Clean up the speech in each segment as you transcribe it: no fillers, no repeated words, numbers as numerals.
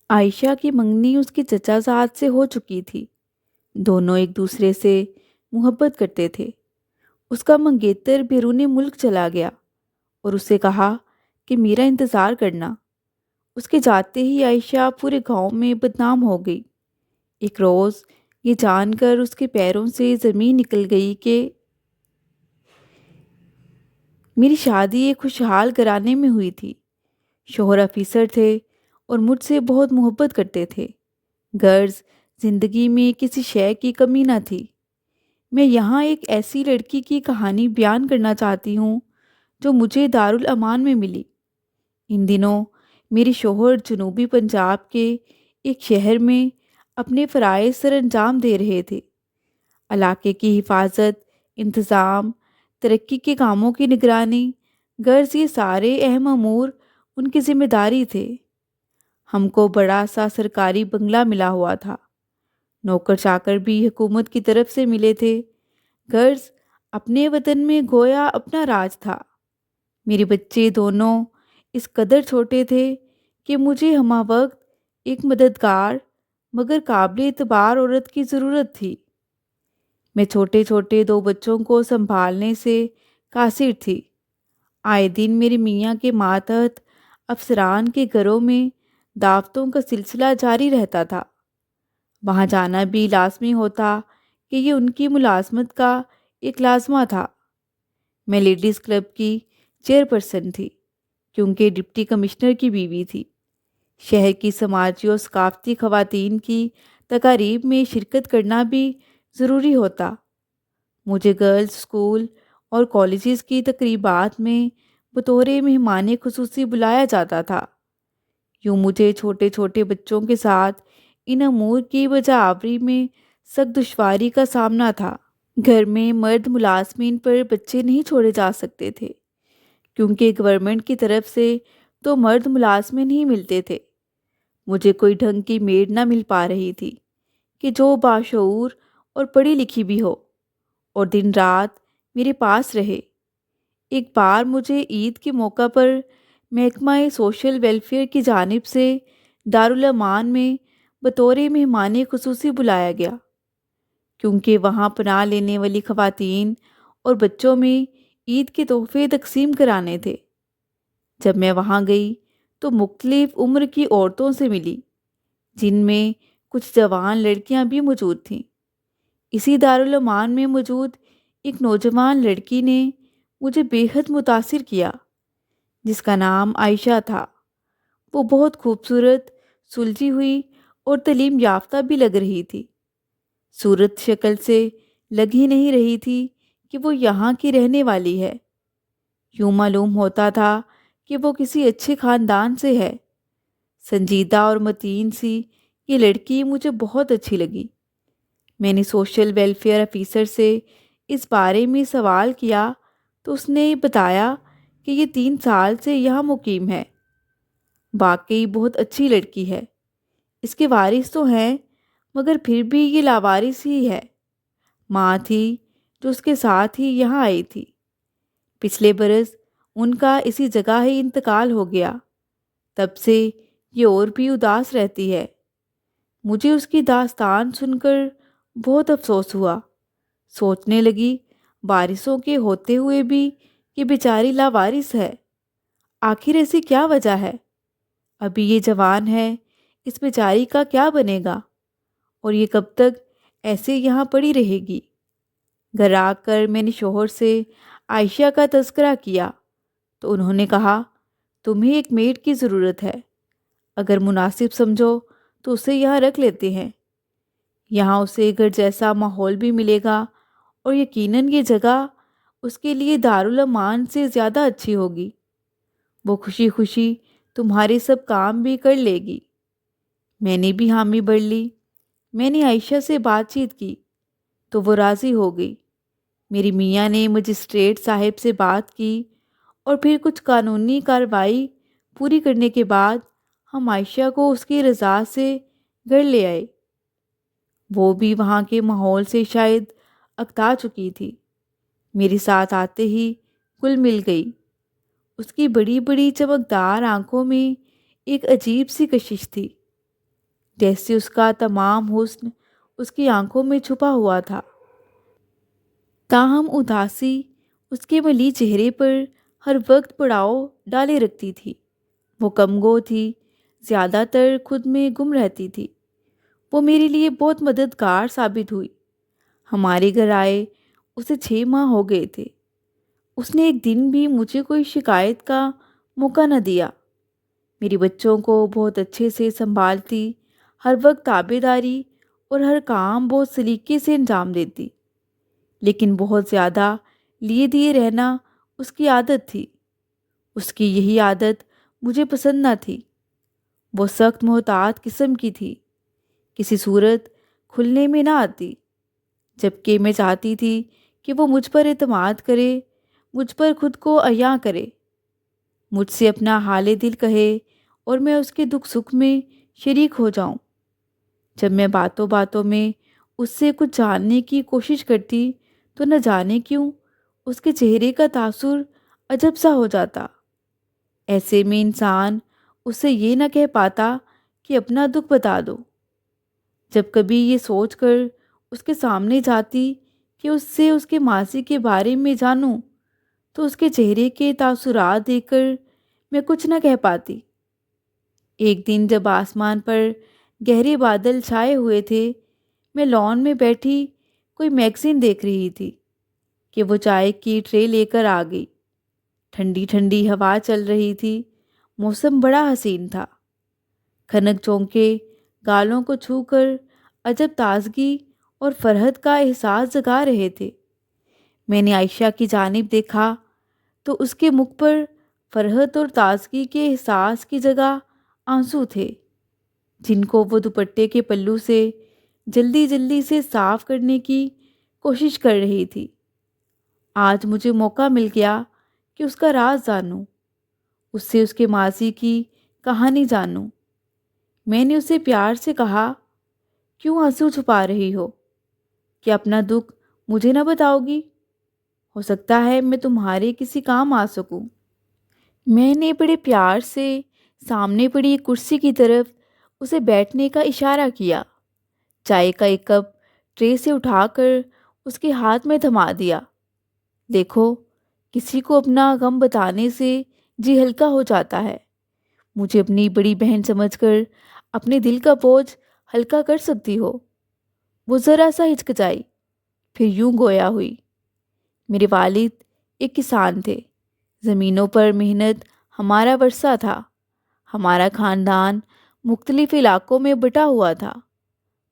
عائشہ کی منگنی اس کے چچا زاد سے ہو چکی تھی۔ دونوں ایک دوسرے سے محبت کرتے تھے۔ اس کا منگیتر بیرون ملک چلا گیا اور اسے کہا کہ میرا انتظار کرنا۔ اس کے جاتے ہی عائشہ پورے گاؤں میں بدنام ہو گئی۔ ایک روز یہ جان کر اس کے پیروں سے زمین نکل گئی کہ میری شادی ایک خوشحال گھرانے میں ہوئی تھی۔ شوہر آفیسر تھے اور مجھ سے بہت محبت کرتے تھے۔ غرض زندگی میں کسی شے کی کمی نہ تھی۔ میں یہاں ایک ایسی لڑکی کی کہانی بیان کرنا چاہتی ہوں جو مجھے دارالامان میں ملی۔ ان دنوں میرے شوہر جنوبی پنجاب کے ایک شہر میں اپنے فرائض سر انجام دے رہے تھے۔ علاقے کی حفاظت، انتظام، ترقی کے کاموں کی نگرانی، غرض یہ سارے اہم امور ان کی ذمہ داری تھے۔ ہم کو بڑا سا سرکاری بنگلہ ملا ہوا تھا۔ نوکر چاکر بھی حکومت کی طرف سے ملے تھے۔ غرض اپنے وطن میں گویا اپنا راج تھا۔ میرے بچے دونوں اس قدر چھوٹے تھے کہ مجھے ہمہ وقت ایک مددگار مگر قابل اعتبار عورت کی ضرورت تھی۔ میں چھوٹے چھوٹے دو بچوں کو سنبھالنے سے قاصر تھی۔ آئے دن میرے میاں کے ماتحت افسران کے گھروں میں دعوتوں کا سلسلہ جاری رہتا تھا۔ وہاں جانا بھی لازمی ہوتا کہ یہ ان کی ملازمت کا ایک لازمہ تھا۔ میں لیڈیز کلب کی چیئرپرسن تھی کیونکہ ڈپٹی کمشنر کی بیوی تھی۔ شہر کی سماجی و ثقافتی خواتین کی تقاریب میں شرکت کرنا بھی ضروری ہوتا۔ مجھے گرلز اسکول اور کالجز کی تقریبات میں بطور مہمان خصوصی بلایا جاتا تھا۔ یوں مجھے چھوٹے چھوٹے بچوں کے ساتھ ان امور کی بجا آوری میں سخت دشواری کا سامنا تھا۔ گھر میں مرد ملازمین پر بچے نہیں چھوڑے جا سکتے تھے کیونکہ گورنمنٹ کی طرف سے تو مرد ملازمین ہی ملتے تھے۔ مجھے کوئی ڈھنگ کی میڈ نہ مل پا رہی تھی کہ جو باشعور اور پڑھی لکھی بھی ہو اور دن رات میرے پاس رہے۔ ایک بار مجھے عید کے موقع پر محکمہ سوشل ویلفیئر کی جانب سے دارالامان میں بطور مہمان خصوصی بلایا گیا کیونکہ وہاں پناہ لینے والی خواتین اور بچوں میں عید کے تحفے تقسیم کرانے تھے۔ جب میں وہاں گئی تو مختلف عمر کی عورتوں سے ملی جن میں کچھ جوان لڑکیاں بھی موجود تھیں۔ اسی دارالامان میں موجود ایک نوجوان لڑکی نے مجھے بے حد متاثر کیا جس کا نام عائشہ تھا۔ وہ بہت خوبصورت، سلجھی ہوئی اور تعلیم یافتہ بھی لگ رہی تھی۔ صورت شکل سے لگ ہی نہیں رہی تھی کہ وہ یہاں کی رہنے والی ہے۔ یوں معلوم ہوتا تھا کہ وہ کسی اچھے خاندان سے ہے۔ سنجیدہ اور متین سی یہ لڑکی مجھے بہت اچھی لگی۔ میں نے سوشل ویلفیئر آفیسر سے اس بارے میں سوال کیا تو اس نے بتایا کہ یہ 3 سال سے یہاں مقیم ہے۔ واقعی بہت اچھی لڑکی ہے۔ اس کے وارث تو ہیں مگر پھر بھی یہ لاوارث ہی ہے۔ ماں تھی جو اس کے ساتھ ہی یہاں آئی تھی۔ پچھلے برس ان کا اسی جگہ ہی انتقال ہو گیا۔ تب سے یہ اور بھی اداس رہتی ہے۔ مجھے اس کی داستان سن کر بہت افسوس ہوا۔ سوچنے لگی وارثوں کے ہوتے ہوئے بھی یہ بیچاری لاوارث ہے۔ آخر ایسی کیا وجہ ہے؟ ابھی یہ جوان ہے، اس بیچاری کا کیا بنے گا؟ اور یہ کب تک ایسے یہاں پڑی رہے گی؟ گھر آ کر میں نے شوہر سے عائشہ کا تذکرہ کیا تو انہوں نے کہا تمہیں ایک میڈ کی ضرورت ہے۔ اگر مناسب سمجھو تو اسے یہاں رکھ لیتے ہیں۔ یہاں اسے گھر جیسا ماحول بھی ملے گا اور یقیناً یہ جگہ اس کے لیے دارالامان سے زیادہ اچھی ہوگی۔ وہ خوشی خوشی تمہارے سب کام بھی کر لے گی۔ میں نے بھی حامی بھر لی۔ میں نے عائشہ سے بات چیت کی تو وہ راضی ہو گئی۔ میری میاں نے مجسٹریٹ صاحب سے بات کی اور پھر کچھ قانونی کارروائی پوری کرنے کے بعد ہم عائشہ کو اس کی رضا سے گھر لے آئے۔ وہ بھی وہاں کے ماحول سے شاید اکتا چکی تھی۔ میرے ساتھ آتے ہی گل مل گئی۔ اس کی بڑی بڑی چمکدار آنکھوں میں ایک عجیب سی کشش تھی۔ جیسے اس کا تمام حسن اس کی آنکھوں میں چھپا ہوا تھا۔ تاہم اداسی اس کے ملی چہرے پر ہر وقت پڑاؤ ڈالے رکھتی تھی۔ وہ کم گو تھی، زیادہ تر خود میں گم رہتی تھی۔ وہ میرے لیے بہت مددگار ثابت ہوئی۔ ہمارے گھر آئے اسے 6 ماہ ہو گئے تھے۔ اس نے ایک دن بھی مجھے کوئی شکایت کا موقع نہ دیا۔ میری بچوں کو بہت اچھے سے سنبھالتی، ہر وقت تابع داری اور ہر کام بہت سلیقے سے انجام دیتی۔ لیکن بہت زیادہ لیے دیے رہنا اس کی عادت تھی۔ اس کی یہی عادت مجھے پسند نہ تھی۔ وہ سخت محتاط قسم کی تھی، کسی صورت کھلنے میں نہ آتی، جبکہ میں چاہتی تھی کہ وہ مجھ پر اعتماد کرے، مجھ پر خود کو عیاں کرے، مجھ سے اپنا حال دل کہے اور میں اس کے دکھ سکھ میں شریک ہو جاؤں۔ جب میں باتوں باتوں میں اس سے کچھ جاننے کی کوشش کرتی تو نہ جانے کیوں اس کے چہرے کا تاثر عجب سا ہو جاتا۔ ایسے میں انسان اس سے یہ نہ کہہ پاتا کہ اپنا دکھ بتا دو۔ جب کبھی یہ سوچ کر اس کے سامنے جاتی کہ اس سے اس کے ماضی کے بارے میں جانوں تو اس کے چہرے کے تاثرات دیکھ کر میں کچھ نہ کہہ پاتی۔ ایک دن جب آسمان پر گہرے بادل چھائے ہوئے تھے، میں لان میں بیٹھی کوئی میگزین دیکھ رہی تھی کہ وہ چائے کی ٹرے لے کر آ گئی۔ ٹھنڈی ٹھنڈی ہوا چل رہی تھی، موسم بڑا حسین تھا۔ کھنک چونکے گالوں کو چھو کر عجب تازگی اور فرحت کا احساس جگا رہے تھے۔ میں نے عائشہ کی جانب دیکھا تو اس کے منہ پر فرحت اور تازگی کے احساس کی جگہ آنسو تھے، جن کو وہ دوپٹے کے پلو سے جلدی جلدی سے صاف کرنے کی کوشش کر رہی تھی۔ آج مجھے موقع مل گیا کہ اس کا راز جانوں، اس سے اس کے ماضی کی کہانی جانوں۔ میں نے اسے پیار سے کہا، کیوں آنسو چھپا رہی ہو؟ کیا اپنا دکھ مجھے نہ بتاؤ گی؟ ہو سکتا ہے میں تمہارے کسی کام آ سکوں۔ میں نے بڑے پیار سے سامنے پڑی ایک کرسی کی طرف اسے بیٹھنے کا اشارہ کیا۔ چائے کا ایک کپ ٹرے سے اٹھا کر اس کے ہاتھ میں تھما دیا۔ دیکھو، کسی کو اپنا غم بتانے سے جی ہلکا ہو جاتا ہے۔ مجھے اپنی بڑی بہن سمجھ کر اپنے دل کا بوجھ ہلکا کر سکتی ہو۔ وہ ذرا سا ہچکچائی، پھر یوں گویا ہوئی، میرے والد ایک کسان تھے، زمینوں پر محنت ہمارا ورثہ تھا۔ ہمارا خاندان مختلف علاقوں میں بٹا ہوا تھا،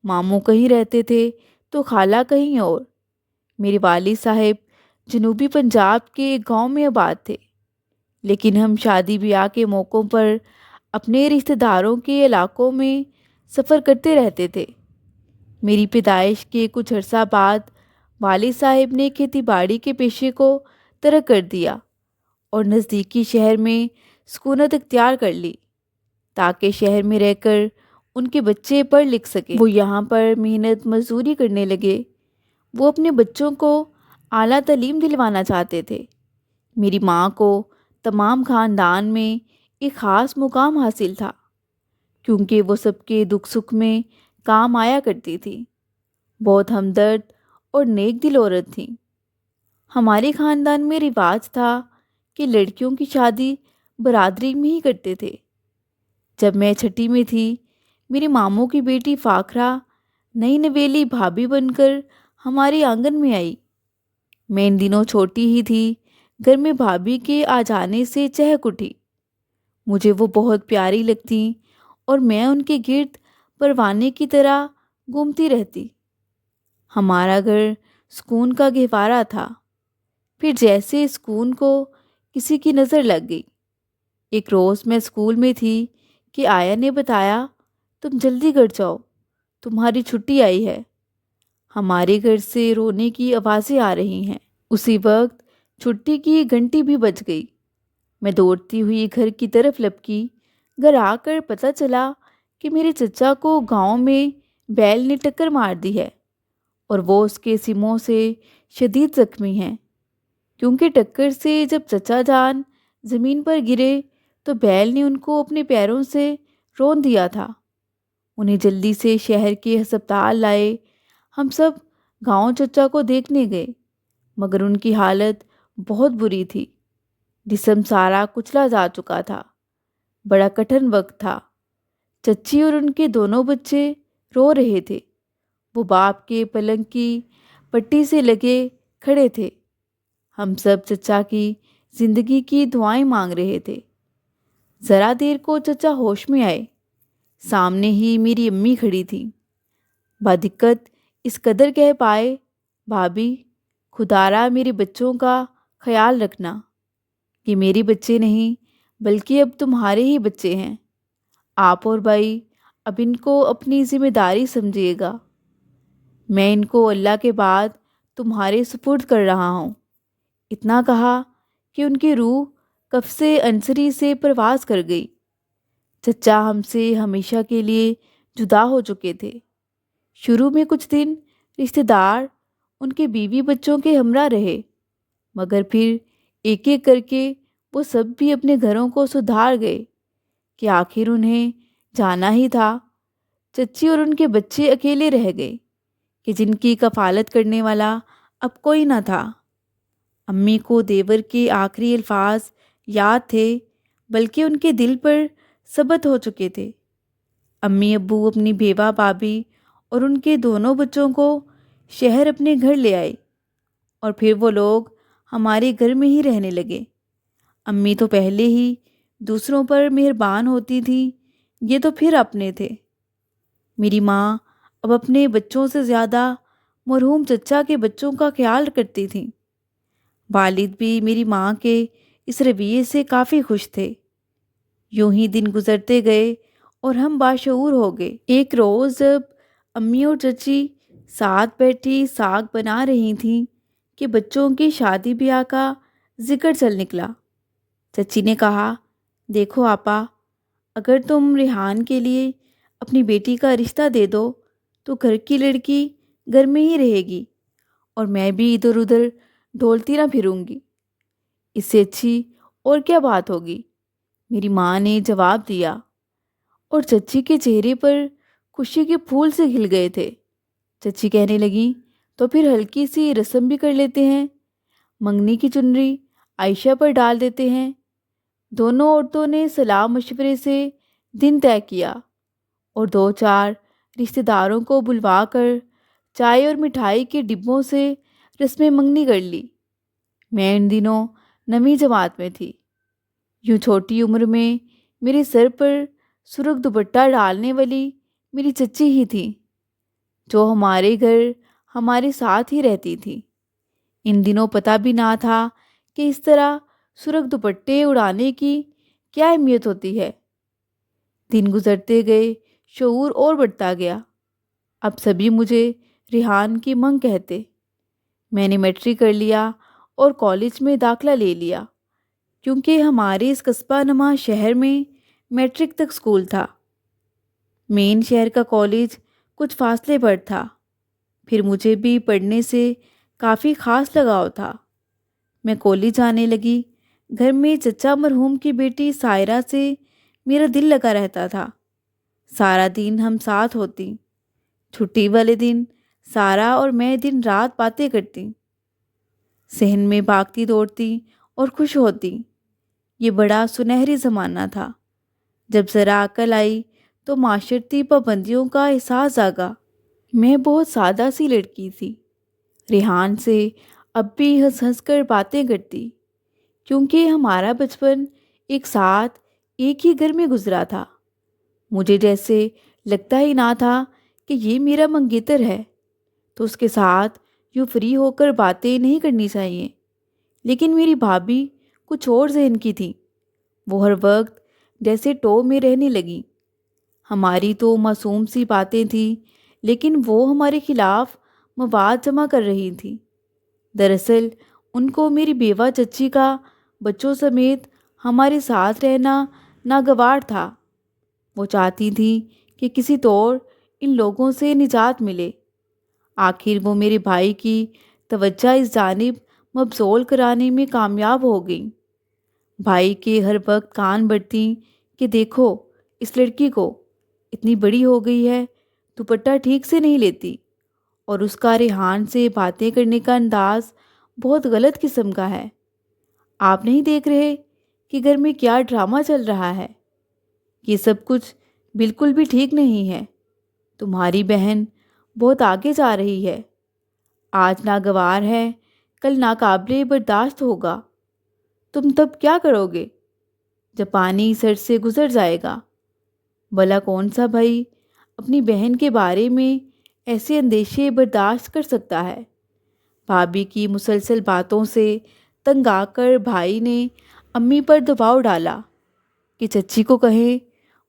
ماموں کہیں رہتے تھے تو خالہ کہیں اور۔ میرے والد صاحب جنوبی پنجاب کے ایک گاؤں میں آباد تھے، لیکن ہم شادی بیاہ کے موقعوں پر اپنے رشتہ داروں کے علاقوں میں سفر کرتے رہتے تھے۔ میری پیدائش کے کچھ عرصہ بعد والد صاحب نے کھیتی باڑی کے پیشے کو ترک کر دیا اور نزدیکی شہر میں سکونت اختیار کر لی تاکہ شہر میں رہ کر ان کے بچے پڑھ لکھ سکیں۔ وہ یہاں پر محنت مزدوری کرنے لگے۔ وہ اپنے بچوں کو اعلیٰ تعلیم دلوانا چاہتے تھے۔ میری ماں کو تمام خاندان میں ایک خاص مقام حاصل تھا، کیونکہ وہ سب کے دکھ سکھ میں کام آیا کرتی تھی۔ بہت ہمدرد اور نیک دل عورت تھیں۔ ہمارے خاندان میں رواج تھا کہ لڑکیوں کی شادی برادری میں ہی کرتے تھے۔ جب میں چھٹی میں تھی، میرے ماموں کی بیٹی فاخرہ نئی نویلی بھابھی بن کر ہمارے آنگن میں آئی۔ میں ان دنوں چھوٹی ہی تھی، گھر میں بھابھی کے آ جانے سے چہک اٹھی۔ مجھے وہ بہت پیاری لگتیں اور میں ان کے گرد پروانے کی طرح گھومتی رہتی۔ ہمارا گھر سکون کا گہوارہ تھا۔ پھر جیسے سکون کو کسی کی نظر لگ گئی۔ ایک روز میں اسکول میں تھی کہ آیا نے بتایا، تم جلدی گھر جاؤ، تمہاری چھٹی آئی ہے۔ ہمارے گھر سے رونے کی آوازیں آ رہی ہیں۔ اسی وقت چھٹی کی گھنٹی بھی بج گئی۔ میں دوڑتی ہوئی گھر کی طرف لپکی۔ گھر آ کر پتہ چلا کہ میرے چچا کو گاؤں میں بیل نے ٹکر مار دی ہے اور وہ اس کے سموں سے شدید زخمی ہیں، کیونکہ ٹکر سے جب چچا جان زمین پر گرے تو بیل نے ان کو اپنے پیروں سے رون دیا تھا انہیں جلدی سے شہر کے ہسپتال لائے۔ ہم سب گاؤں چچا کو دیکھنے گئے، مگر ان کی حالت بہت بری تھی۔ جسم سارا کچلا جا چکا تھا۔ بڑا کٹھن وقت تھا۔ چچی اور ان کے دونوں بچے رو رہے تھے۔ وہ باپ کے پلنگ کی پٹی سے لگے کھڑے تھے۔ ہم سب چچا کی زندگی کی دعائیں مانگ رہے تھے۔ ذرا دیر کو چچا ہوش میں آئے۔ سامنے ہی میری امی کھڑی تھی۔ بادقت اس قدر کہہ پائے، بھابھی خدارا میرے بچوں کا خیال رکھنا۔ یہ میرے بچے نہیں بلکہ اب تمہارے ہی بچے ہیں۔ آپ اور بھائی اب ان کو اپنی ذمہ داری سمجھیے گا۔ میں ان کو اللہ کے بعد تمہارے سپرد کر رہا ہوں۔ اتنا کہا کہ ان کی روح قفس انصری سے پرواز کر گئی۔ چچا ہم سے ہمیشہ کے لیے جدا ہو چکے تھے۔ شروع میں کچھ دن رشتہ دار ان کے بیوی بچوں کے ہمراہ رہے، مگر پھر ایک ایک کر کے وہ سب بھی اپنے گھروں کو سدھار گئے کہ آخر انہیں جانا ہی تھا۔ چچی اور ان کے بچے اکیلے رہ گئے کہ جن کی کفالت کرنے والا اب کوئی نہ تھا۔ امی کو دیور کے آخری الفاظ یاد تھے، بلکہ ان کے دل پر ثبت ہو چکے تھے۔ امی ابو اپنی بیوہ بھابھی اور ان کے دونوں بچوں کو شہر اپنے گھر لے آئے، اور پھر وہ لوگ ہمارے گھر میں ہی رہنے لگے۔ امی تو پہلے ہی دوسروں پر مہربان ہوتی تھی، یہ تو پھر اپنے تھے۔ میری ماں اب اپنے بچوں سے زیادہ مرحوم چچا کے بچوں کا خیال کرتی تھیں۔ والد بھی میری ماں کے اس رویے سے کافی خوش تھے۔ یوں ہی دن گزرتے گئے اور ہم باشعور ہو گئے۔ ایک روز جب امی اور چچی ساتھ بیٹھی ساگ بنا رہی تھیں کہ بچوں کی شادی بیاہ کا ذکر چل نکلا۔ چچی نے کہا، دیکھو آپا، اگر تم ریحان کے لیے اپنی بیٹی کا رشتہ دے دو تو گھر کی لڑکی گھر میں ہی رہے گی اور میں بھی ادھر ادھر ڈھولتی نہ پھروں گی۔ اس سے اچھی اور کیا بات ہوگی؟ میری ماں نے جواب دیا، اور چچی کے چہرے پر خوشی کے پھول سے کھل گئے تھے۔ چچی کہنے لگیں، تو پھر ہلکی سی رسم بھی کر لیتے ہیں، منگنی کی چنری عائشہ پر ڈال دیتے ہیں۔ دونوں عورتوں نے صلاح مشورے سے دن طے کیا اور 2-4 رشتہ داروں کو بلوا کر چائے اور مٹھائی کے ڈبوں سے رسم منگنی کر لی۔ میں ان دنوں 9ویں جماعت میں تھی۔ یوں چھوٹی عمر میں میرے سر پر سرخ دوپٹہ ڈالنے والی میری چچی ہی تھی، جو ہمارے گھر ہمارے ساتھ ہی رہتی تھی۔ ان دنوں پتہ بھی نہ تھا کہ اس طرح سرخ دوپٹے اڑانے کی کیا اہمیت ہوتی ہے۔ دن گزرتے گئے، شعور اور بڑھتا گیا۔ اب سبھی مجھے ریحان کی منگ کہتے۔ میں نے میٹرک کر لیا اور کالج میں داخلہ لے لیا، کیونکہ ہمارے اس قصبہ نما شہر میں میٹرک تک سکول تھا۔ مین شہر کا کالج کچھ فاصلے پر تھا۔ پھر مجھے بھی پڑھنے سے کافی خاص لگاؤ تھا۔ میں کالج جانے لگی۔ گھر میں چچا مرحوم کی بیٹی سائرہ سے میرا دل لگا رہتا تھا۔ سارا دن ہم ساتھ ہوتی۔ چھٹی والے دن سارا اور میں دن رات باتیں کرتی، صحن میں بھاگتی دوڑتی اور خوش ہوتی۔ یہ بڑا سنہری زمانہ تھا۔ جب ذرا عقل آئی تو معاشرتی پابندیوں کا احساس جاگا۔ میں بہت سادہ سی لڑکی تھی۔ ریحان سے اب بھی ہنس ہنس کر باتیں کرتی، کیونکہ ہمارا بچپن ایک ساتھ ایک ہی گھر میں گزرا تھا۔ مجھے جیسے لگتا ہی نہ تھا کہ یہ میرا منگیتر ہے تو اس کے ساتھ یوں فری ہو کر باتیں نہیں کرنی چاہیے۔ لیکن میری بھابھی کچھ اور ذہن کی تھی۔ وہ ہر وقت جیسے ٹو میں رہنے لگیں۔ ہماری تو معصوم سی باتیں تھیں، لیکن وہ ہمارے خلاف مواد جمع کر رہی تھیں۔ دراصل ان کو میری بیوہ چچی کا بچوں سمیت ہمارے ساتھ رہنا ناگوار تھا۔ وہ چاہتی تھیں کہ کسی طور ان لوگوں سے نجات ملے۔ آخر وہ میرے بھائی کی توجہ اس جانب مبذول کرانے میں کامیاب ہو گئیں۔ بھائی کے ہر وقت کان بڑھتیں کہ دیکھو اس لڑکی کو، اتنی بڑی ہو گئی ہے، دوپٹہ ٹھیک سے نہیں لیتی، اور اس کا ریحان سے باتیں کرنے کا انداز بہت غلط قسم کا ہے۔ آپ نہیں دیکھ رہے کہ گھر میں کیا ڈرامہ چل رہا ہے؟ یہ سب کچھ بالکل بھی ٹھیک نہیں ہے۔ تمہاری بہن بہت آگے جا رہی ہے۔ آج ناگوار ہے، کل ناقابل برداشت ہوگا۔ تم تب کیا کرو گے جب پانی سر سے گزر جائے گا؟ بھلا کون سا بھائی اپنی بہن کے بارے میں ایسے اندیشے برداشت کر سکتا ہے؟ بھابھی کی مسلسل باتوں سے تنگ آ کر بھائی نے امی پر دباؤ ڈالا کہ چچی کو کہیں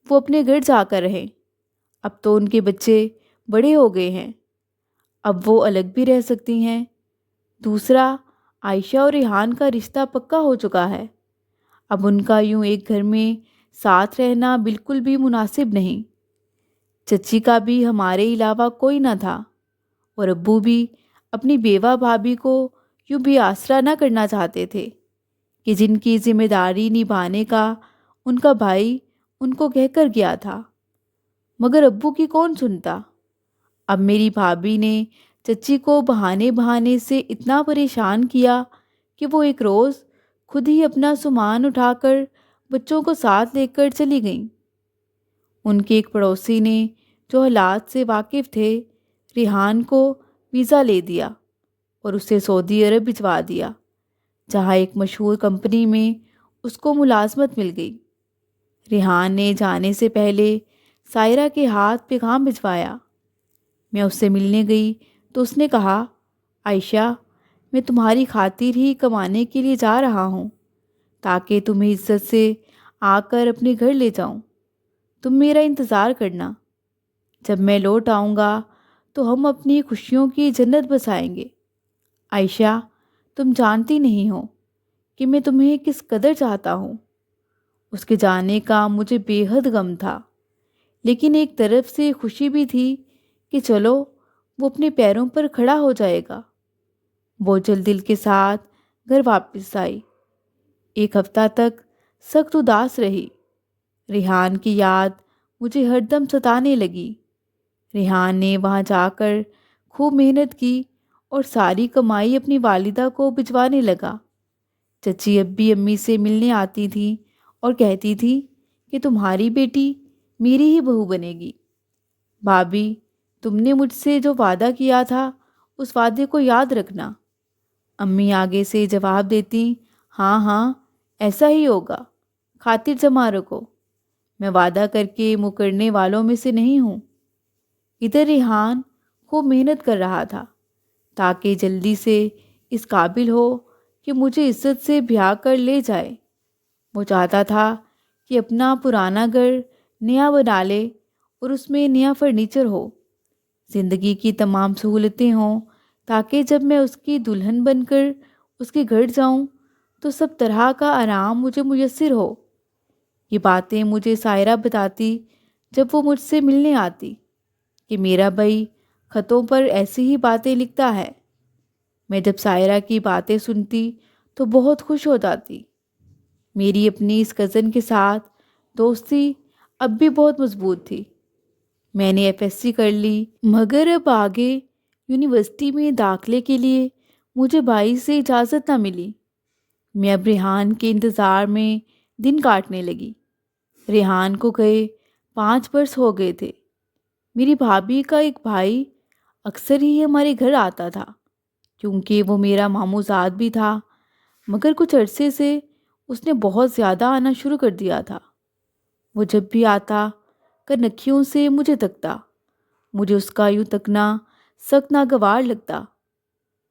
وہ اپنے گھر جا کر رہیں۔ اب تو ان کے بچے بڑے ہو گئے ہیں، اب وہ الگ بھی رہ سکتی ہیں۔ دوسرا، عائشہ اور ریحان کا رشتہ پکا ہو چکا ہے، اب ان کا یوں ایک گھر میں ساتھ رہنا بالکل بھی مناسب نہیں۔ چچی کا بھی ہمارے علاوہ کوئی نہ تھا، اور ابو بھی اپنی بیوہ بھابھی کو یوں بھی آسرا نہ کرنا چاہتے تھے کہ جن کی ذمہ داری نبھانے کا ان کا بھائی ان کو کہہ کر گیا تھا۔ مگر ابو کی کون سنتا؟ اب میری بھابھی نے چچی کو بہانے بہانے سے اتنا پریشان کیا کہ وہ ایک روز خود ہی اپنا سامان اٹھا کر بچوں کو ساتھ لے کر چلی گئیں۔ ان کے ایک پڑوسی نے جو حالات سے واقف تھے، ریحان کو ویزا لے دیا اور اسے سعودی عرب بھجوا دیا، جہاں ایک مشہور کمپنی میں اس کو ملازمت مل گئی۔ ریحان نے جانے سے پہلے سائرہ کے ہاتھ پیغام بھجوایا۔ میں اس سے ملنے گئی تو اس نے کہا، عائشہ، میں تمہاری خاطر ہی کمانے کے لیے جا رہا ہوں تاکہ تمہیں عزت سے آ کر اپنے گھر لے جاؤں۔ تم میرا انتظار کرنا، جب میں لوٹ آؤں گا تو ہم اپنی خوشیوں کی جنت بسائیں گے۔ عائشہ، تم جانتی نہیں ہو کہ میں تمہیں کس قدر چاہتا ہوں۔ اس کے جانے کا مجھے بے حد غم تھا، لیکن ایک طرف سے خوشی بھی تھی کہ چلو وہ اپنے پیروں پر کھڑا ہو جائے گا۔ بوجھل دل کے ساتھ گھر واپس آئی۔ ایک ہفتہ تک سخت اداس رہی۔ ریحان کی یاد مجھے ہر دم ستانے لگی۔ ریحان نے وہاں جا کر خوب محنت کی اور ساری کمائی اپنی والدہ کو بھجوانے لگا۔ چچی اب بھی امی سے ملنے آتی تھی اور کہتی تھی کہ تمہاری بیٹی میری ہی بہو بنے گی۔ بھابھی، تم نے مجھ سے جو وعدہ کیا تھا اس وعدے کو یاد رکھنا۔ امی آگے سے جواب دیتی، ہاں ہاں ایسا ہی ہوگا، خاطر جمع رکھو، میں وعدہ کر کے مکرنے والوں میں سے نہیں ہوں۔ ادھر ریحان خوب محنت کر رہا تھا تاکہ جلدی سے اس قابل ہو کہ مجھے عزت سے بیاہ کر لے جائے۔ وہ چاہتا تھا کہ اپنا پرانا گھر نیا بنا لے اور اس میں نیا فرنیچر ہو، زندگی کی تمام سہولتیں ہوں، تاکہ جب میں اس کی دلہن بن کر اس کے گھر جاؤں تو سب طرح کا آرام مجھے میسر ہو۔ یہ باتیں مجھے سائرہ بتاتی جب وہ مجھ سے ملنے آتی کہ میرا بھائی خطوں پر ایسی ہی باتیں لکھتا ہے۔ میں جب سائرہ کی باتیں سنتی تو بہت خوش ہو جاتی۔ میری اپنی اس کزن کے ساتھ دوستی اب بھی بہت مضبوط تھی۔ میں نے FSC کر لی، مگر اب آگے یونیورسٹی میں داخلے کے لیے مجھے بھائی سے اجازت نہ ملی۔ میں اب ریحان کے انتظار میں دن کاٹنے لگی۔ ریحان کو گئے 5 برس ہو گئے تھے۔ میری بھابھی کا ایک بھائی اکثر ہی ہمارے گھر آتا تھا، کیونکہ وہ میرا ماموزاد بھی تھا، مگر کچھ عرصے سے اس نے بہت زیادہ آنا شروع کر دیا تھا۔ وہ جب بھی آتا کنکھیوں سے مجھے تکتا، مجھے اس کا یوں تکنا سخت ناگوار لگتا۔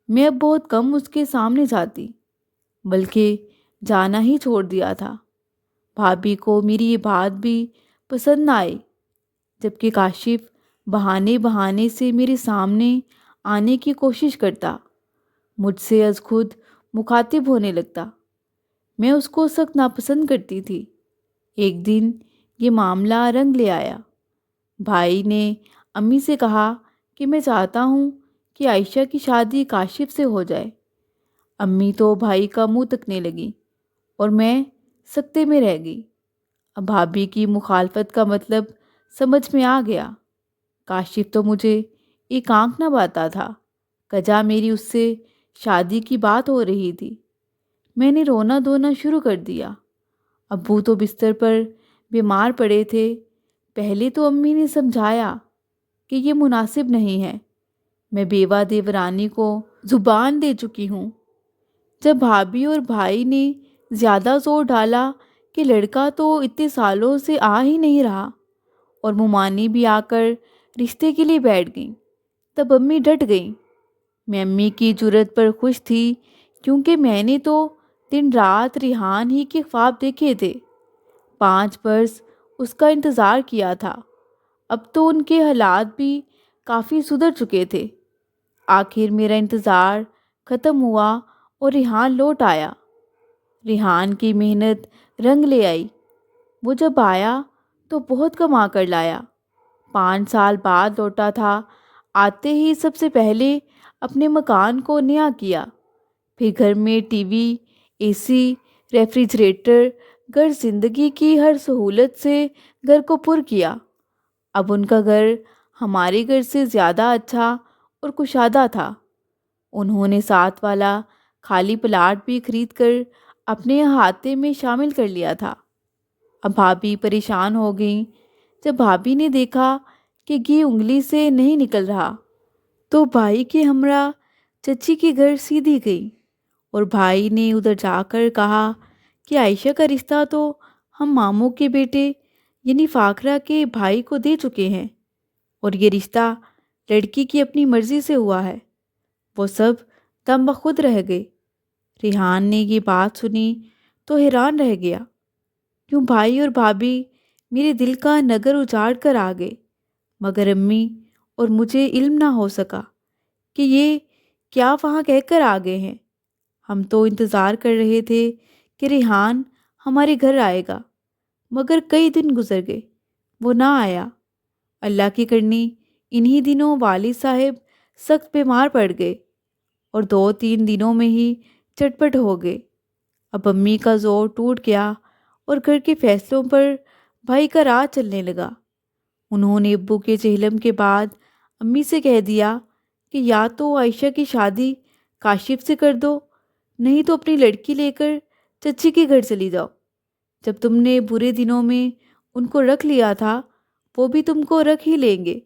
میں اب بہت کم اس کے سامنے جاتی، بلکہ جانا ہی چھوڑ دیا تھا۔ بھابھی کو میری یہ بات بھی پسند نہ آئی، جبکہ کاشف بہانے بہانے سے میرے سامنے آنے کی کوشش کرتا، مجھ سے از خود مخاطب ہونے لگتا۔ میں اس کو سخت ناپسند کرتی تھی۔ ایک دن یہ معاملہ رنگ لے آیا۔ بھائی نے امی سے کہا کہ میں چاہتا ہوں کہ عائشہ کی شادی کاشف سے ہو جائے۔ امی تو بھائی کا منہ تکنے لگی اور میں سکتے میں رہ گئی۔ اب بھابھی کی مخالفت کا مطلب سمجھ میں آ گیا۔ کاشف تو مجھے ایک آنکھ نہ باتا تھا، کجا میری اس سے شادی کی بات ہو رہی تھی۔ میں نے رونا دھونا شروع کر دیا۔ ابو تو بستر پر بیمار پڑے تھے۔ پہلے تو امی نے سمجھایا کہ یہ مناسب نہیں ہے، میں بیوہ دیورانی کو زبان دے چکی ہوں۔ جب بھابھی اور بھائی نے زیادہ زور ڈالا کہ لڑکا تو اتنے سالوں سے آ ہی نہیں رہا، اور ممانی بھی آ کر رشتے کے لیے بیٹھ گئیں، تب امی ڈٹ گئیں۔ میں امی کی جرأت پر خوش تھی، کیونکہ میں نے تو دن رات ریحان ہی کے خواب دیکھے تھے۔ 5 برس اس کا انتظار کیا تھا۔ اب تو ان کے حالات بھی کافی سدھر چکے تھے۔ آخر میرا انتظار ختم ہوا اور ریحان لوٹ آیا۔ ریحان کی محنت رنگ لے آئی۔ وہ جب آیا تو بہت کما کر لایا۔ 5 سال بعد لوٹا تھا۔ آتے ہی سب سے پہلے اپنے مکان کو نیا کیا، پھر گھر میں ٹی وی، اے سی، ریفریجریٹر، گھر زندگی کی ہر سہولت سے گھر کو پر کیا۔ اب ان کا گھر ہمارے گھر سے زیادہ اچھا اور کشادہ تھا۔ انہوں نے ساتھ والا خالی پلاٹ بھی خرید کر اپنے احاطے میں شامل کر لیا تھا۔ اب بھابھی پریشان ہو گئیں۔ جب بھابھی نے دیکھا کہ گھی انگلی سے نہیں نکل رہا، تو بھائی کے ہمراہ چچی کے گھر سیدھی گئی، اور بھائی نے ادھر جا کر کہا کہ عائشہ کا رشتہ تو ہم ماموں کے بیٹے یعنی فاخرہ کے بھائی کو دے چکے ہیں، اور یہ رشتہ لڑکی کی اپنی مرضی سے ہوا ہے۔ وہ سب دم بخود رہ گئے۔ ریحان نے یہ بات سنی تو حیران رہ گیا، کیوں بھائی اور بھابھی میرے دل کا نگر اجاڑ کر آ گئے، مگر امی اور مجھے علم نہ ہو سکا کہ یہ کیا وہاں کہہ کر آ گئے ہیں۔ ہم تو انتظار کر رہے تھے کہ ریحان ہمارے گھر آئے گا، مگر کئی دن گزر گئے، وہ نہ آیا۔ اللہ کی کرنی انہی دنوں والد صاحب سخت بیمار پڑ گئے، اور 2-3 دنوں میں ہی چٹپٹ ہو گئے۔ اب امی کا زور ٹوٹ گیا اور گھر کے فیصلوں پر بھائی کا راج چلنے لگا۔ انہوں نے ابو کے چہلم کے بعد امی سے کہہ دیا کہ یا تو عائشہ کی شادی کاشف سے کر دو، نہیں تو اپنی لڑکی لے کر چچی کے گھر چلی جاؤ۔ جب تم نے برے دنوں میں ان کو رکھ لیا تھا، وہ بھی تم کو رکھ ہی لیں گے۔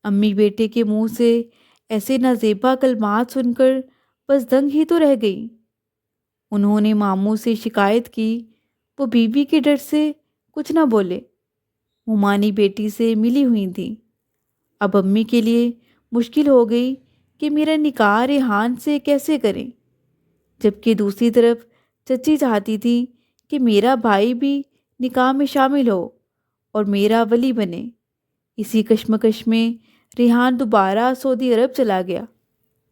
امی بیٹے کے منہ سے ایسے نازیبا کلمات سن کر بس دنگ ہی تو رہ گئیں۔ انہوں نے ماموں سے شکایت کی، وہ بیوی کے ڈر سے کچھ نہ بولے۔ ممانی بیٹی سے ملی ہوئی تھیں۔ اب امی کے لیے مشکل ہو گئی کہ میرا نکاح ریحان سے کیسے کریں، جبکہ دوسری طرف چچی چاہتی تھی کہ میرا بھائی بھی نکاح میں شامل ہو اور میرا ولی بنے۔ اسی کشمکش میں ریحان دوبارہ سعودی عرب چلا گیا،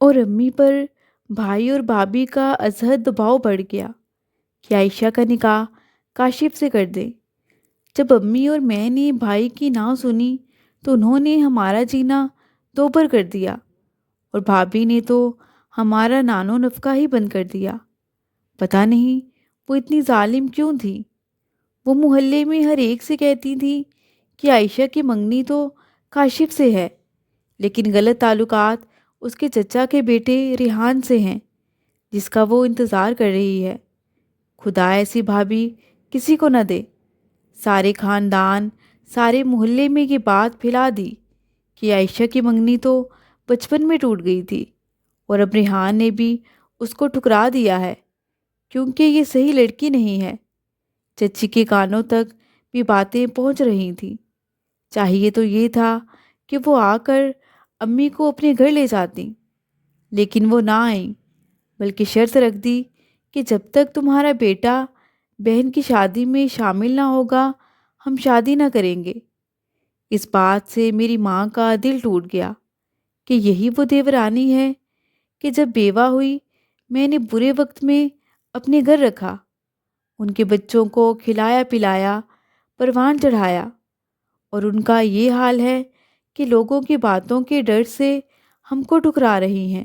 اور امی پر بھائی اور بھابھی کا ازحد دباؤ بڑھ گیا کہ عائشہ کا نکاح کاشف سے کر دیں۔ جب امی اور میں نے بھائی کی نہ سنی تو انہوں نے ہمارا جینا دوبر کر دیا، اور بھابھی نے تو ہمارا نان و نفقہ ہی بند کر دیا۔ پتہ نہیں وہ اتنی ظالم کیوں تھی۔ وہ محلے میں ہر ایک سے کہتی تھی کہ عائشہ کی منگنی تو کاشف سے ہے، لیکن غلط تعلقات اس کے چچا کے بیٹے ریحان سے ہیں، جس کا وہ انتظار کر رہی ہے۔ خدا ایسی بھابھی کسی کو نہ دے۔ سارے خاندان، سارے محلے میں یہ بات پھیلا دی کہ عائشہ کی منگنی تو بچپن میں ٹوٹ گئی تھی، اور اب ریحان نے بھی اس کو ٹھکرا دیا ہے، کیونکہ یہ صحیح لڑکی نہیں ہے۔ چچی کے کانوں تک بھی باتیں پہنچ رہی تھیں۔ چاہیے تو یہ تھا کہ وہ آ کر امی کو اپنے گھر لے جاتی، لیکن وہ نہ آئیں، بلکہ شرط رکھ دی کہ جب تک تمہارا بیٹا بہن کی شادی میں شامل نہ ہوگا، ہم شادی نہ کریں گے۔ اس بات سے میری ماں کا دل ٹوٹ گیا کہ یہی وہ دیورانی ہے کہ جب بیوہ ہوئی میں نے برے وقت میں اپنے گھر رکھا، ان کے بچوں کو کھلایا پلایا، پروان چڑھایا، اور ان کا یہ حال ہے کہ لوگوں کی باتوں کے ڈر سے ہم کو ٹھکرا رہی ہیں۔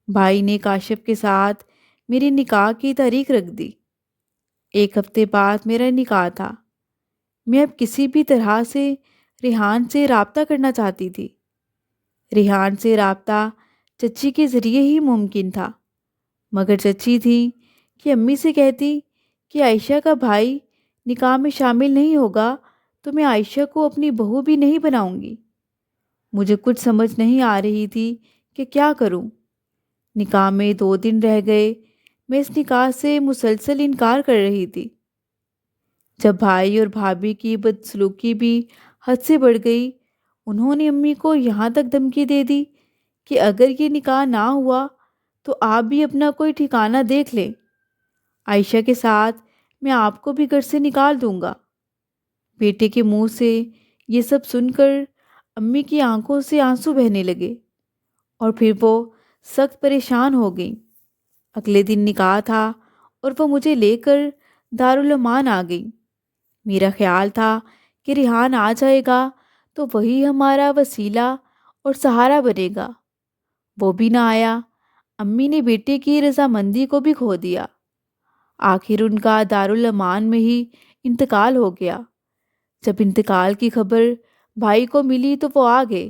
بھائی نے کاشف کے ساتھ میری نکاح کی تاریخ رکھ دی۔ 1 ہفتے بعد میرا نکاح تھا۔ میں اب کسی بھی طرح سے ریحان سے رابطہ کرنا چاہتی تھی۔ ریحان سے رابطہ چچی کے ذریعے ہی ممکن تھا، مگر چچی تھی کہ امی سے کہتی کہ عائشہ کا بھائی نکاح میں شامل نہیں ہوگا تو میں عائشہ کو اپنی بہو بھی نہیں بناؤں گی۔ مجھے کچھ سمجھ نہیں آ رہی تھی کہ کیا کروں۔ نکاح میں 2 دن رہ گئے، میں اس نکاح سے مسلسل انکار کر رہی تھی۔ جب بھائی اور بھابھی کی بدسلوکی بھی حد سے بڑھ گئی، انہوں نے امی کو یہاں تک دھمکی دے دی کہ اگر یہ نکاح نہ ہوا تو آپ بھی اپنا کوئی ٹھکانہ دیکھ لیں، عائشہ کے ساتھ میں آپ کو بھی گھر سے نکال دوں گا۔ بیٹے کے منہ سے یہ سب سن کر امی کی آنکھوں سے آنسو بہنے لگے اور پھر وہ سخت پریشان ہو گئیں۔ اگلے دن نکاح تھا اور وہ مجھے لے کر دارالامان آ گئی۔ میرا خیال تھا کہ ریحان آ جائے گا تو وہی ہمارا وسیلہ اور سہارا بنے گا، وہ بھی نہ آیا۔ امی نے بیٹے کی رضامندی کو بھی کھو دیا۔ آخر ان کا دارالامان میں ہی انتقال ہو گیا۔ جب انتقال کی خبر بھائی کو ملی تو وہ آ گئے۔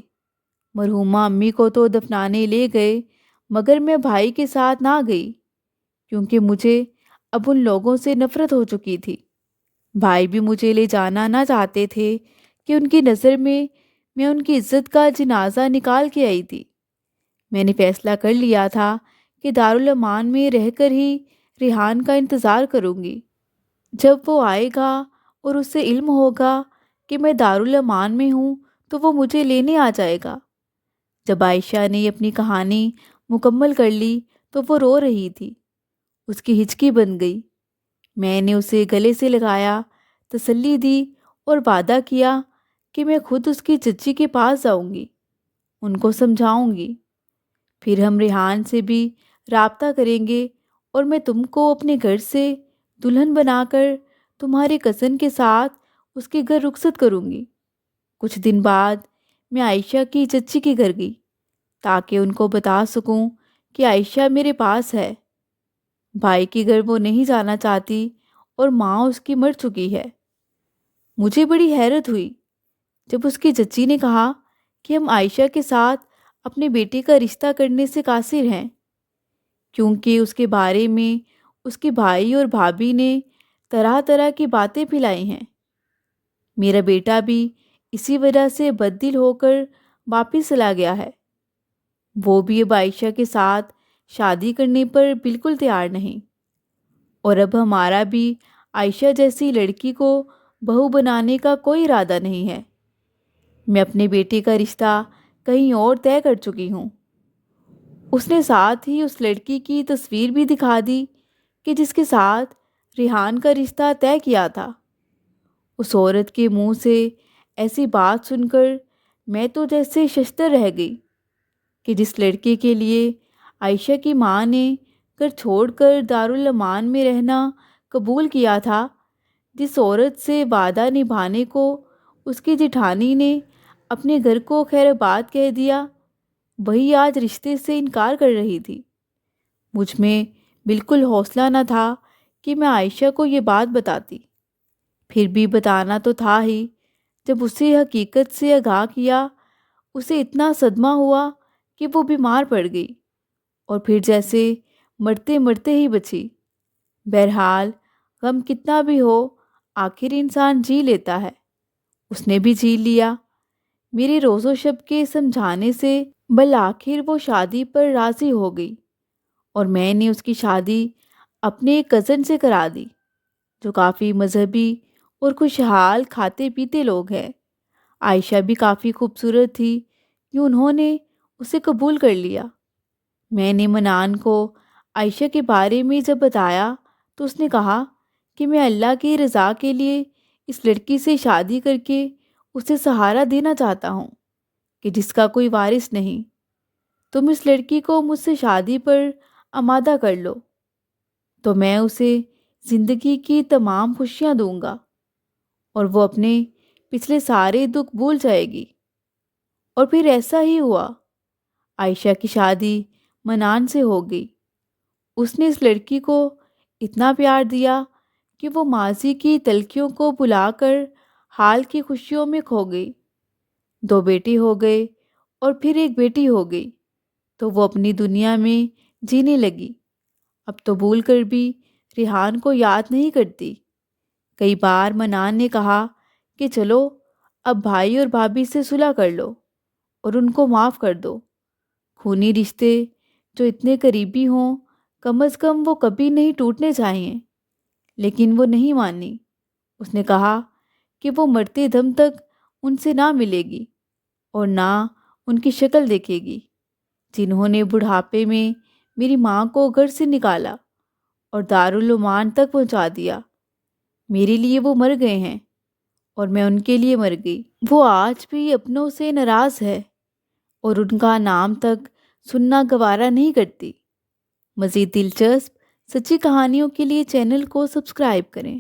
مرحومہ امی کو تو دفنانے لے گئے، مگر میں بھائی کے ساتھ نہ گئی، کیونکہ مجھے اب ان لوگوں سے نفرت ہو چکی تھی۔ بھائی بھی مجھے لے جانا نہ چاہتے تھے کہ ان کی نظر میں ان کی عزت کا جنازہ نکال کے آئی تھی۔ میں نے فیصلہ کر لیا تھا کہ دارالامان میں رہ کر ہی ریحان کا انتظار کروں گی۔ جب وہ آئے گا اور اسے علم ہوگا کہ میں دارالامان میں ہوں تو وہ مجھے لینے آ جائے گا۔ جب عائشہ نے اپنی کہانی مکمل کر لی تو وہ رو رہی تھی، اس کی ہچکی بن گئی۔ میں نے اسے گلے سے لگایا، تسلی دی اور وعدہ کیا کہ میں خود اس کی چچی کے پاس جاؤں گی، ان کو سمجھاؤں گی، پھر ہم ریحان سے بھی رابطہ کریں گے اور میں تم کو اپنے گھر سے دلہن بنا کر تمہارے کزن کے ساتھ اس کے گھر رخصت کروں گی۔ کچھ دن بعد میں عائشہ کی چچی کے گھر گئی تاکہ ان کو بتا سکوں کہ عائشہ میرے پاس ہے۔ بھائی کے گھر وہ نہیں جانا چاہتی اور ماں اس کی مر چکی ہے۔ مجھے بڑی حیرت ہوئی جب اس کی چچی نے کہا کہ ہم عائشہ کے ساتھ اپنے بیٹے کا رشتہ کرنے سے قاصر ہیں، کیونکہ اس کے بارے میں اس کے بھائی اور بھابھی نے طرح طرح کی باتیں پھیلائی ہیں۔ میرا بیٹا بھی اسی وجہ سے بددل ہو کر واپس چلا گیا ہے۔ وہ بھی اب عائشہ کے ساتھ شادی کرنے پر بالکل تیار نہیں، اور اب ہمارا بھی عائشہ جیسی لڑکی کو بہو بنانے کا کوئی ارادہ نہیں ہے۔ میں اپنے بیٹے کا رشتہ کہیں اور طے کر چکی ہوں۔ اس نے ساتھ ہی اس لڑکی کی تصویر بھی دکھا دی کہ جس کے ساتھ ریحان کا رشتہ طے کیا تھا۔ اس عورت کے منہ سے ایسی بات سن کر میں تو جیسے ششدر رہ گئی کہ جس لڑکے کے لیے عائشہ کی ماں نے گھر چھوڑ کر دارالامان میں رہنا قبول کیا تھا، جس عورت سے وعدہ نبھانے کو اس کی جیٹھانی نے اپنے گھر کو خیر آباد کہہ دیا، وہی آج رشتے سے انکار کر رہی تھی۔ مجھ میں بالکل حوصلہ نہ تھا کہ میں عائشہ کو یہ بات بتاتی، پھر بھی بتانا تو تھا ہی۔ جب اسے حقیقت سے آگاہ کیا، اسے اتنا صدمہ ہوا کہ وہ بیمار پڑ گئی اور پھر جیسے مرتے مرتے ہی بچی۔ بہرحال غم کتنا بھی ہو، آخر انسان جی لیتا ہے۔ اس نے بھی جی لیا۔ میرے روز و شب کے سمجھانے سے بالآخر وہ شادی پر راضی ہو گئی اور میں نے اس کی شادی اپنے ایک کزن سے کرا دی جو کافی مذہبی اور خوشحال کھاتے پیتے لوگ ہیں۔ عائشہ بھی کافی خوبصورت تھی، یوں انہوں نے اسے قبول کر لیا۔ میں نے منان کو عائشہ کے بارے میں جب بتایا تو اس نے کہا کہ میں اللہ کی رضا کے لیے اس لڑکی سے شادی کر کے اسے سہارا دینا چاہتا ہوں کہ جس کا کوئی وارث نہیں۔ تم اس لڑکی کو مجھ سے شادی پر آمادہ کر لو تو میں اسے زندگی کی تمام خوشیاں دوں گا اور وہ اپنے پچھلے سارے دکھ بھول جائے گی۔ اور پھر ایسا ہی ہوا۔ عائشہ کی شادی منان سے ہو گئی۔ اس نے اس لڑکی کو اتنا پیار دیا کہ وہ ماضی کی تلخیوں کو بھلا کر حال کی خوشیوں میں کھو گئی۔ 2 بیٹے ہو گئے اور پھر ایک بیٹی ہو گئی تو وہ اپنی دنیا میں جینے لگی۔ اب تو بھول کر بھی ریحان کو یاد نہیں کرتی۔ کئی بار منان نے کہا کہ چلو اب بھائی اور بھابھی سے صلح کر لو اور ان کو معاف کر دو۔ خونی رشتے جو اتنے قریبی ہوں کم از کم وہ کبھی نہیں ٹوٹنے چاہیے، لیکن وہ نہیں مانی۔ اس نے کہا کہ وہ مرتے دم تک ان سے نہ ملے گی اور نہ ان کی شکل دیکھے گی، جنہوں نے بڑھاپے میں میری ماں کو گھر سے نکالا اور دارالعمان تک پہنچا دیا۔ میرے لیے وہ مر گئے ہیں اور میں ان کے لیے مر گئی۔ وہ آج بھی اپنوں سے ناراض ہے اور ان کا نام تک سننا گوارا نہیں کرتی۔ مزید دلچسپ سچی کہانیوں کے لیے چینل کو سبسکرائب کریں۔